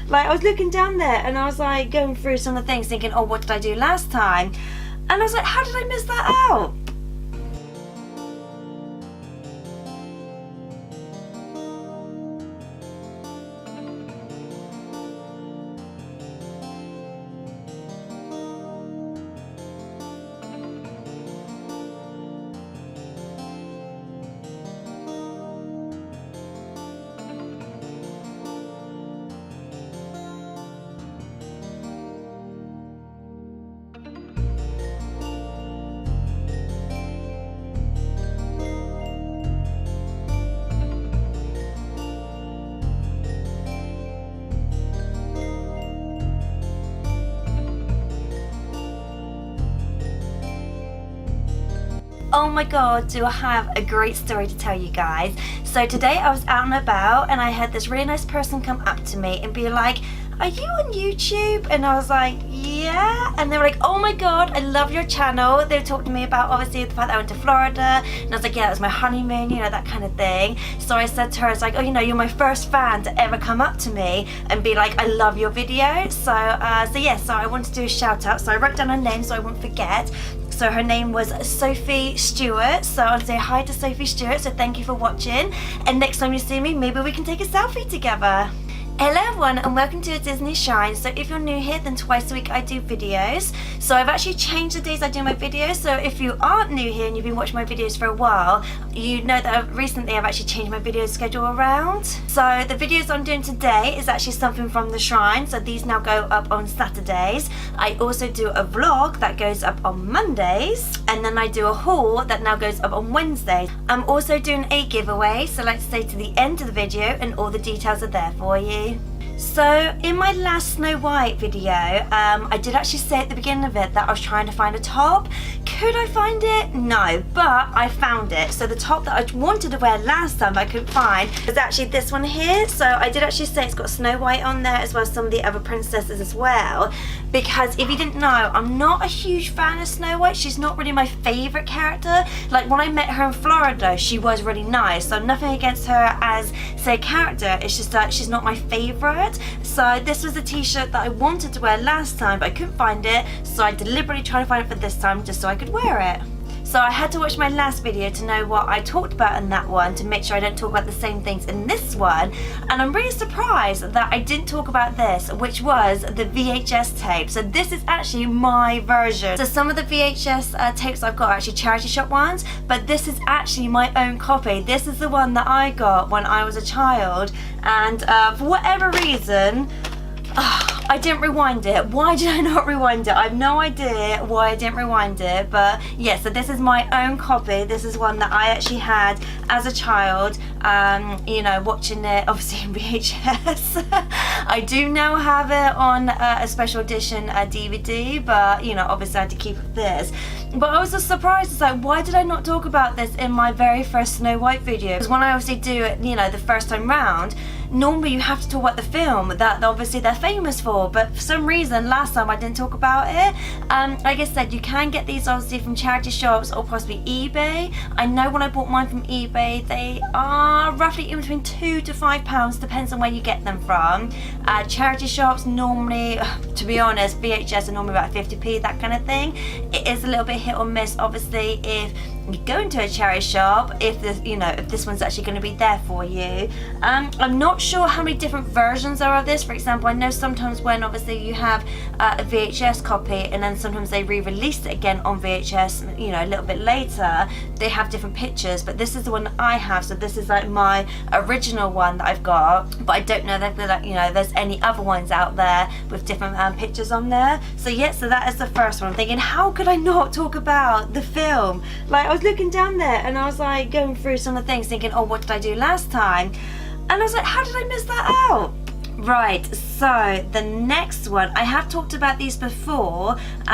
Like, I was looking down there and I was like going through some of the things thinking, oh, what did I do last time? And I was like, how did I miss that out? Oh my god, do I have a great story to tell you guys. So today I was out and about and I had this really nice person come up to me and be like, are you on YouTube? And I was like, yeah. And they were like, oh my god, I love your channel. They were talking to me about obviously the fact that I went to Florida, and I was like, yeah, that was my honeymoon, you know, that kind of thing. So I said to her, it's like, oh, you know, you're my first fan to ever come up to me and be like, I love your video. So I wanted to do a shout out. So I wrote down her name so I wouldn't forget. So her name was Sophie Stewart. So I'll say hi to Sophie Stewart. So thank you for watching. And next time you see me, maybe we can take a selfie together. Hello everyone and welcome to a Disney Shine. So if you're new here, then twice a week I do videos. So I've actually changed the days I do my videos. So if you aren't new here and you've been watching my videos for a while, you know that recently I've actually changed my video schedule around. So the videos I'm doing today is actually something from the Shrine. So these now go up on Saturdays. I also do a vlog that goes up on Mondays. And then I do a haul that now goes up on Wednesdays. I'm also doing a giveaway. So let's stay to the end of the video and all the details are there for you. So in my last Snow White video, I did actually say at the beginning of it that I was trying to find a top. Could I find it? No, but I found it. So the top that I wanted to wear last time but I couldn't find was actually this one here. So I did actually say it's got Snow White on there as well as some of the other princesses as well. Because if you didn't know, I'm not a huge fan of Snow White. She's not really my favourite character. Like when I met her in Florida, she was really nice. So nothing against her as, say, a character. It's just that she's not my favourite. So this was a t-shirt that I wanted to wear last time but I couldn't find it, so I deliberately tried to find it for this time just so I could wear it. So I had to watch my last video to know what I talked about in that one to make sure I don't talk about the same things in this one, and I'm really surprised that I didn't talk about this, which was the VHS tape. So this is actually my version. So some of the VHS tapes I've got are actually charity shop ones, but this is actually my own copy. This is the one that I got when I was a child, and for whatever reason, I didn't rewind it. Why did I not rewind it? I have no idea why I didn't rewind it, but yeah, so this is my own copy. This is one that I actually had as a child, you know, watching it obviously in VHS. I do now have it on a special edition DVD, but you know, obviously I had to keep this. But I was just surprised, it's like, why did I not talk about this in my very first Snow White video? Because when I obviously do it, you know, the first time round, normally you have to talk about the film that obviously they're famous for, but for some reason last time I didn't talk about it. Like I said, you can get these obviously from charity shops or possibly eBay. I know when I bought mine from eBay, they are roughly in between £2 to £5, depends on where you get them from. Charity shops normally, to be honest, VHS are normally about 50p, that kind of thing. It is a little bit hit or miss, obviously, if you go into a charity shop, if this, you know, if this one's actually going to be there for you. I'm not sure how many different versions are of this. For example, I know sometimes when obviously you have a VHS copy and then sometimes they re-release it again on VHS, you know, a little bit later, they have different pictures, but this is the one that I have, so this is like my original one that I've got, but I don't know that, you know, there's any other ones out there with different pictures on there. So yeah, so that is the first one. I'm thinking, how could I not talk about the film? Like, I was looking down there and I was like going through some of the things thinking, oh, what did I do last time? And I was like, how did I miss that out? Right, so the next one, I have talked about these before, but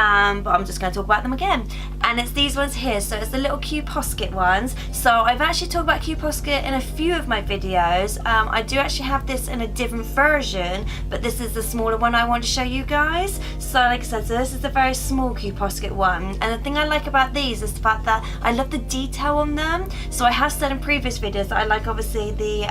I'm just going to talk about them again. And it's these ones here, so it's the little QPosket ones. So I've actually talked about QPosket in a few of my videos. I do actually have this in a different version, but this is the smaller one I want to show you guys. So like I said, so this is the very small QPosket one. And the thing I like about these is the fact that I love the detail on them. So I have said in previous videos that I like obviously the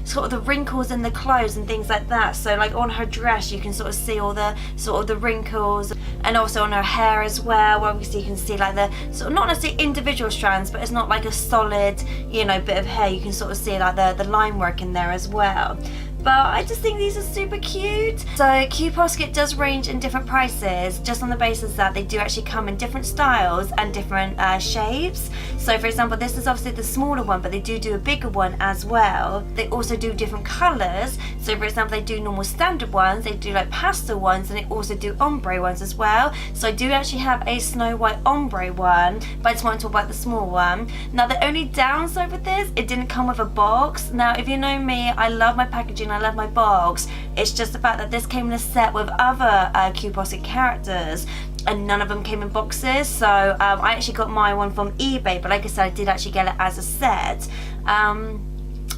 sort of the wrinkles in the clothes and things like that. So like on her dress you can sort of see all the sort of the wrinkles, and also on her hair as well, where obviously you can see like the sort of not necessarily individual strands, but it's not like a solid, you know, bit of hair. You can sort of see like the line work in there as well. But I just think these are super cute. So QPosket does range in different prices, just on the basis that they do actually come in different styles and different shapes. So for example, this is obviously the smaller one, but they do a bigger one as well. They also do different colours. So for example, they do normal standard ones, they do like pastel ones, and they also do ombre ones as well. So I do actually have a Snow White ombre one, but I just want to talk about the small one. Now the only downside with this, it didn't come with a box. Now if you know me, I love my packaging, I love my box. It's just the fact that this came in a set with other QPosket characters, and none of them came in boxes. So I actually got my one from eBay, but like I said, I did actually get it as a set.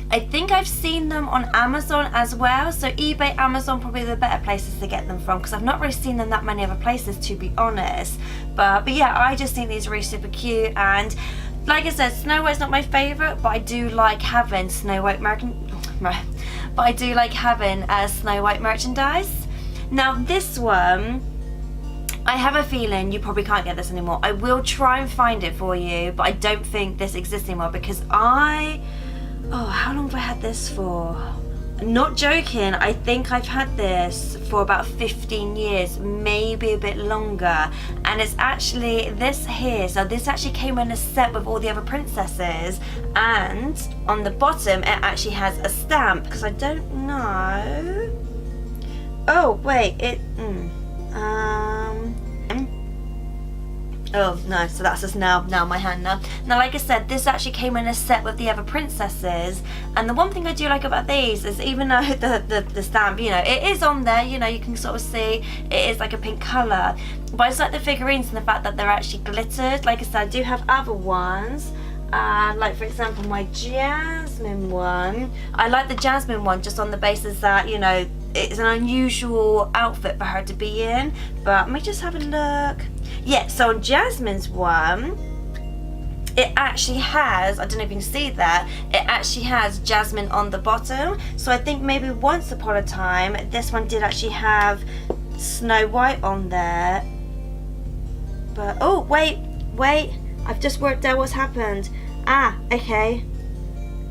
I think I've seen them on Amazon as well, so eBay, Amazon, probably the better places to get them from, because I've not really seen them that many other places, to be honest. But yeah, I just think these are really super cute. And like I said, Snow White's not my favourite, but I do like having Snow White Snow White merchandise. Now this one, I have a feeling you probably can't get this anymore. I will try and find it for you, but I don't think this exists anymore, because how long have I had this for? Not joking, I think I've had this for about 15 years, maybe a bit longer. And it's actually this here. So this actually came in a set with all the other princesses, and on the bottom it actually has a stamp, because I don't know. Oh wait, oh no, so that's just now my hand now. Now like I said, this actually came in a set with the other princesses, and the one thing I do like about these is, even though the stamp, you know, it is on there, you know, you can sort of see it is like a pink colour, but I just like the figurines and the fact that they're actually glittered. Like I said, I do have other ones, like for example my Jasmine one. I like the Jasmine one just on the basis that, you know, it's an unusual outfit for her to be in. But let me just have a look. Yeah, so on Jasmine's one, it actually has, I don't know if you can see that, it actually has Jasmine on the bottom. So I think maybe once upon a time, this one did actually have Snow White on there. But, oh, wait, I've just worked out what's happened. Okay.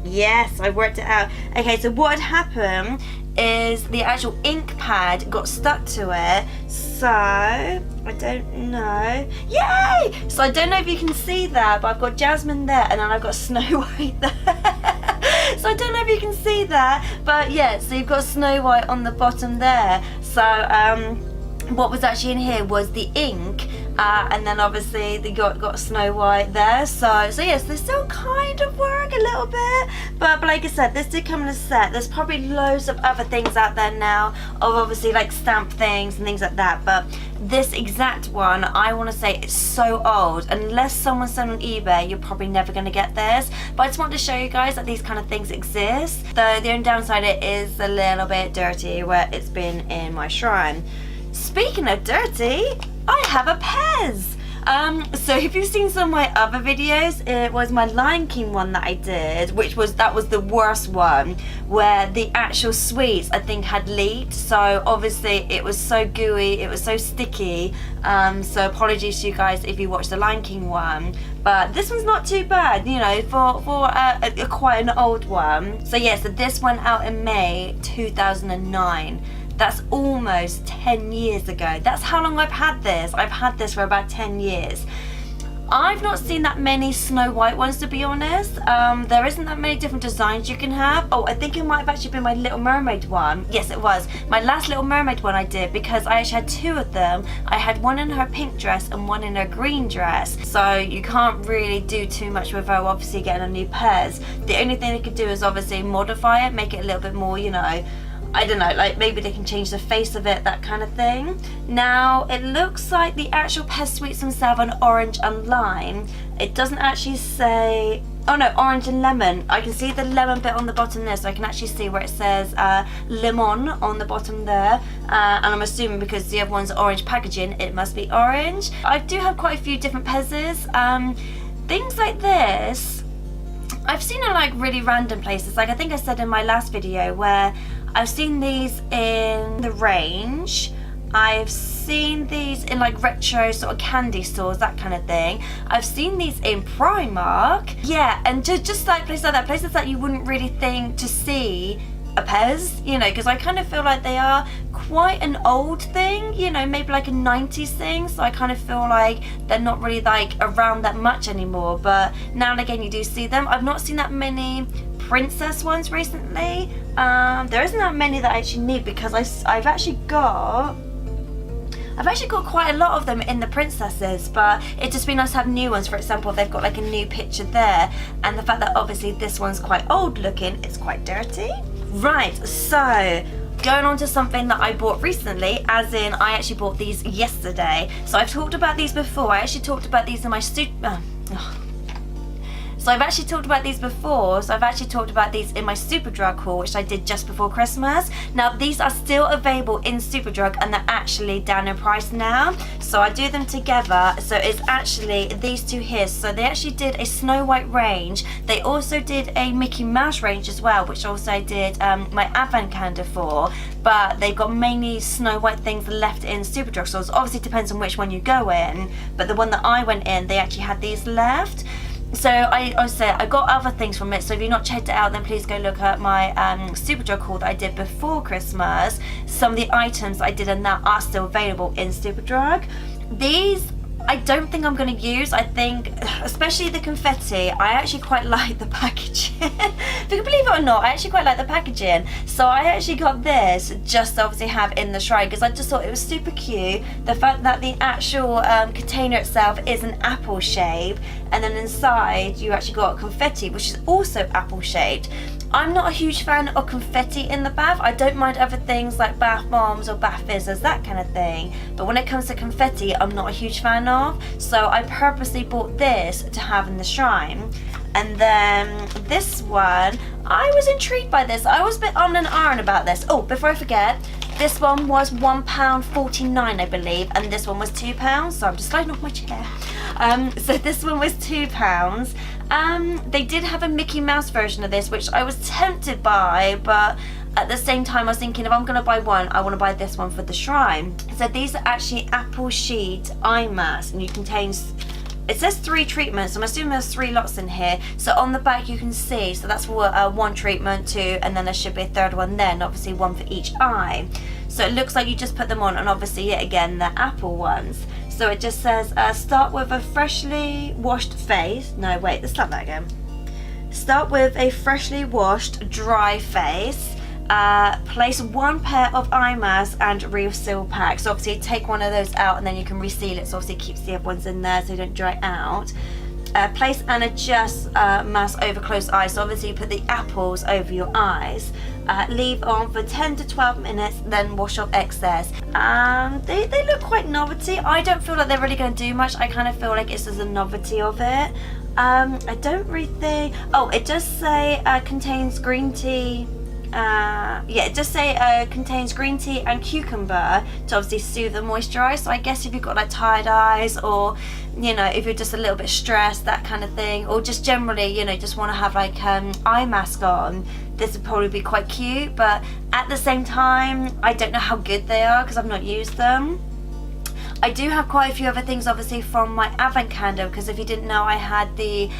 Yes, I worked it out. Okay, so what had happened is the actual ink pad got stuck to it, so I don't know. Yay! So I don't know if you can see that, but I've got Jasmine there, and then I've got Snow White there. So I don't know if you can see that, but yeah, so you've got Snow White on the bottom there. So what was actually in here was the ink, and then obviously they got Snow White there. So yes, they still kind of work a little bit, but like I said, this did come in a set. There's probably loads of other things out there now, of obviously like stamp things and things like that, but this exact one, I want to say it's so old. Unless someone's selling on eBay, you're probably never going to get this. But I just want to show you guys that these kind of things exist. Though the only downside, it is a little bit dirty where it's been in my shrine. Speaking of dirty, I have a Pez. So if you've seen some of my other videos, it was my Lion King one that I did, that was the worst one, where the actual sweets I think had leaked. So obviously it was so gooey, it was so sticky. So apologies to you guys if you watched the Lion King one, but this one's not too bad, you know, for quite an old one. So yeah, so this went out in May 2009. That's almost 10 years ago. That's how long I've had this. I've had this for about 10 years. I've not seen that many Snow White ones, to be honest. There isn't that many different designs you can have. Oh, I think it might have actually been my Little Mermaid one. Yes, it was. My last Little Mermaid one I did, because I actually had two of them. I had one in her pink dress and one in her green dress. So you can't really do too much with her, obviously getting a new Pez. The only thing they could do is obviously modify it, make it a little bit more, you know, I don't know, like maybe they can change the face of it, that kind of thing. Now, it looks like the actual Pez sweets themselves are orange and lime. It doesn't actually say, oh no, orange and lemon. I can see the lemon bit on the bottom there, so I can actually see where it says lemon on the bottom there. And I'm assuming because the other one's orange packaging, it must be orange. I do have quite a few different Pez's. Things like this, I've seen it like really random places. Like I think I said in my last video where I've seen these in the Range. I've seen these in like retro sort of candy stores, that kind of thing. I've seen these in Primark. Yeah, and just like places like that, places that you wouldn't really think to see a Pez, you know, because I kind of feel like they are quite an old thing, you know, maybe like a 90s thing, so I kind of feel like they're not really like around that much anymore, but now and again you do see them. I've not seen that many princess ones recently. There isn't that many that I actually need because I've actually got quite a lot of them in the princesses, but it'd just be nice to have new ones. For example, they've got like a new picture there, and the fact that obviously this one's quite old looking, it's quite dirty. Right, so going on to something that I bought recently, as in I actually bought these yesterday. So I've talked about these before. I actually talked about these in my So I've actually talked about these before. So I've actually talked about these in my Superdrug haul, which I did just before Christmas. Now these are still available in Superdrug and they're actually down in price now. So I do them together. So it's actually these two here. So they actually did a Snow White range. They also did a Mickey Mouse range as well, which also I did my advent calendar for. But they've got mainly Snow White things left in Superdrug stores. Obviously it depends on which one you go in. But the one that I went in, they actually had these left. So I got other things from it, so if you've not checked it out, then please go look at my Superdrug haul that I did before Christmas. Some of the items I did in that are still available in Superdrug. These I don't think I'm going to use. I think, especially the confetti, I actually quite like the packaging. If you can believe it or not, I actually quite like the packaging. So I actually got this just to obviously have in the shrine because I just thought it was super cute. The fact that the actual container itself is an apple shape, and then inside you actually got confetti, which is also apple shaped. I'm not a huge fan of confetti in the bath. I don't mind other things like bath bombs or bath fizzers, that kind of thing. But when it comes to confetti, I'm not a huge fan of. So I purposely bought this to have in the shrine. And then this one, I was intrigued by this. I was a bit on and on about this. Oh, before I forget, this one was £1.49, I believe, and this one was £2. So I'm just sliding off my chair. So this one was £2. They did have a Mickey Mouse version of this, which I was tempted by, but at the same time I was thinking if I'm going to buy one, I want to buy this one for the shrine. So these are actually apple sheet eye masks, and you contain, it says 3 treatments. I'm assuming there's 3 lots in here. So on the back you can see, so that's for 1 treatment, 2, and then there should be a 3rd one then, obviously 1 for each eye. So it looks like you just put them on, and obviously yet again the apple ones. So it just says start with a freshly washed face. No wait, let's start that again. Start with a freshly washed dry face. Place 1 pair of eye masks and reseal pack. So obviously take one of those out and then you can reseal it, so obviously it keeps the other ones in there so they don't dry out. Place and adjust mask over closed eyes. So obviously you put the apples over your eyes. Leave on for 10 to 12 minutes, then wash off excess. They look quite novelty. I don't feel like they're really going to do much. I kind of feel like it's just a novelty of it. I don't really think, oh, it does say contains green tea. Yeah, it does say contains green tea and cucumber to obviously soothe and moisturize. So I guess if you've got like tired eyes, or you know, if you're just a little bit stressed, that kind of thing, or just generally, you know, just want to have like eye mask on, this would probably be quite cute. But at the same time, I don't know how good they are because I've not used them. I do have quite a few other things obviously from my advent calendar, because if you didn't know, I had the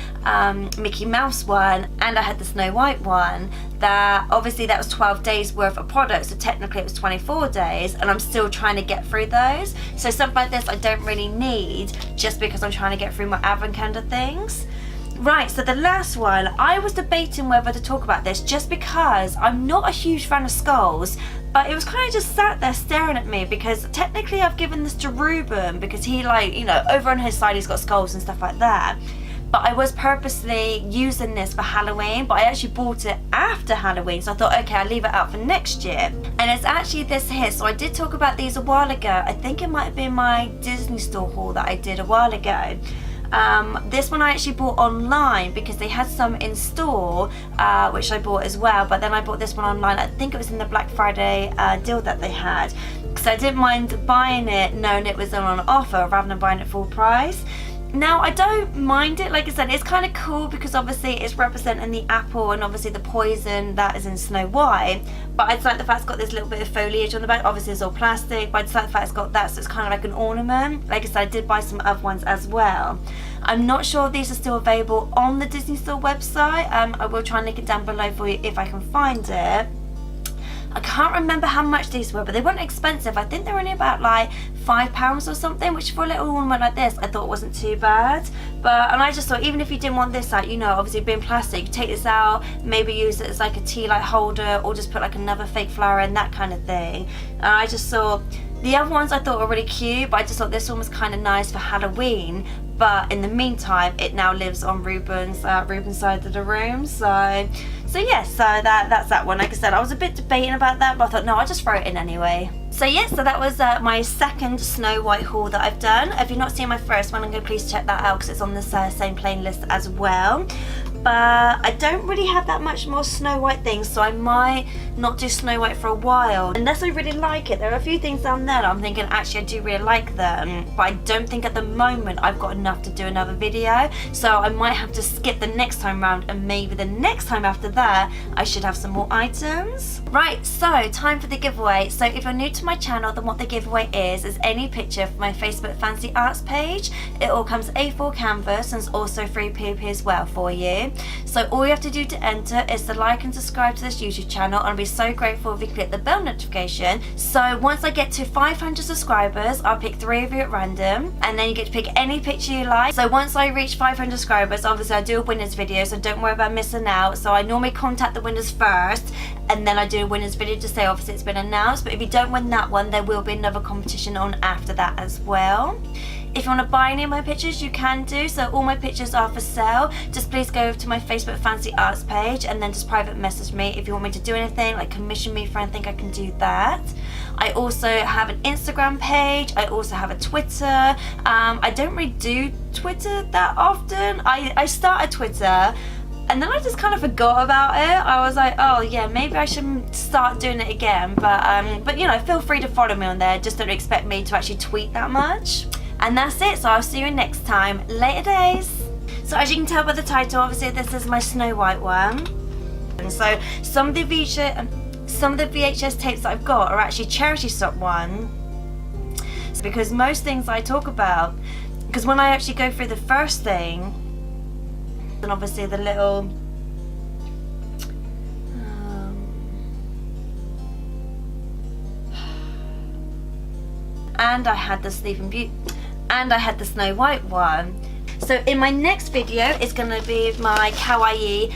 Mickey Mouse one and I had the Snow White one. That obviously that was 12 days worth of products, so technically it was 24 days, and I'm still trying to get through those. So something like this I don't really need, just because I'm trying to get through my advent calendar things. Right, so the last one, I was debating whether to talk about this just because I'm not a huge fan of skulls, but it was kind of just sat there staring at me because technically I've given this to Ruben because he, like, you know, over on his side he's got skulls and stuff like that. But I was purposely using this for Halloween, but I actually bought it after Halloween, so I thought, okay, I'll leave it out for next year. And it's actually this here. So I did talk about these a while ago. I think it might have been my Disney store haul that I did a while ago. This one I actually bought online because they had some in store, which I bought as well, but then I bought this one online. I think it was in the Black Friday deal that they had, because I didn't mind buying it knowing it was on offer rather than buying it full price. Now I don't mind it, like I said, it's kind of cool because obviously it's representing the apple and obviously the poison that is in Snow White, but I just like the fact it's got this little bit of foliage on the back. Obviously it's all plastic, but I just like the fact it's got that, so it's kind of like an ornament. Like I said, I did buy some other ones as well. I'm not sure if these are still available on the Disney Store website. I will try and link it down below for you if I can find it. I can't remember how much these were, but they weren't expensive. I think they were only about like £5 or something, which for a little ornament like this, I thought wasn't too bad. And I just thought, even if you didn't want this out, you know, obviously being plastic, you take this out, maybe use it as like a tea light holder, or just put like another fake flower in, that kind of thing. And I just thought, the other ones I thought were really cute, but I just thought this one was kind of nice for Halloween. But in the meantime, it now lives on Ruben's side of the room. So yes, so that's that one. Like I said, I was a bit debating about that, but I thought, no, I'll just throw it in anyway. So yes, so that was my second Snow White haul that I've done. If you've not seen my first one, I'm going to please check that out because it's on the same playlist as well. But I don't really have that much more Snow White things, so I might not do Snow White for a while unless I really like it. There are a few things down there that I'm thinking actually I do really like them, but I don't think at the moment I've got enough to do another video, so I might have to skip the next time round, and maybe the next time after that I should have some more items. Right, so time for the giveaway. So if you're new to my channel, then what the giveaway is any picture from my Facebook Fancy Arts page. It all comes A4 canvas and it's also free PP as well for you. So all you have to do to enter is to like and subscribe to this YouTube channel, and I'll be so grateful if you click the bell notification. So once I get to 500 subscribers, I'll pick 3 of you at random, and then you get to pick any picture you like. So once I reach 500 subscribers, obviously I do a winners video, so don't worry about missing out. So I normally contact the winners first, and then I do a winners video to say obviously it's been announced. But if you don't win that one, there will be another competition on after that as well. If you want to buy any of my pictures, you can do. So all my pictures are for sale. Just please go over to my Facebook Fancy Arts page and then just private message me if you want me to do anything, like commission me for anything, I can do that. I also have an Instagram page. I also have a Twitter. I don't really do Twitter that often. I started Twitter and then I just kind of forgot about it. I was like, oh yeah, maybe I should start doing it again. But you know, feel free to follow me on there. Just don't expect me to actually tweet that much. And that's it, so I'll see you next time. Later days. So as you can tell by the title, obviously this is my Snow White one. And so some of the VHS tapes that I've got are actually charity shop one. Because most things I talk about, because when I actually go through the first thing, and obviously the little and I had the Sleeping Beauty, and I had the Snow White one. So in my next video it's going to be my Kawaii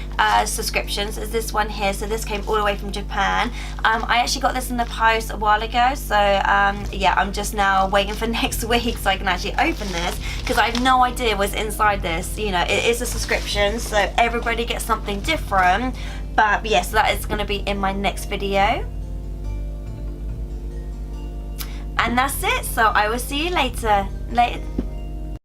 subscriptions, is this one here. So this came all the way from Japan. I actually got this in the post a while ago, so yeah, I'm just now waiting for next week so I can actually open this, because I have no idea what's inside this. You know, it is a subscription, so everybody gets something different. But yes, yeah, so that is going to be in my next video. And that's it, so I will see you later.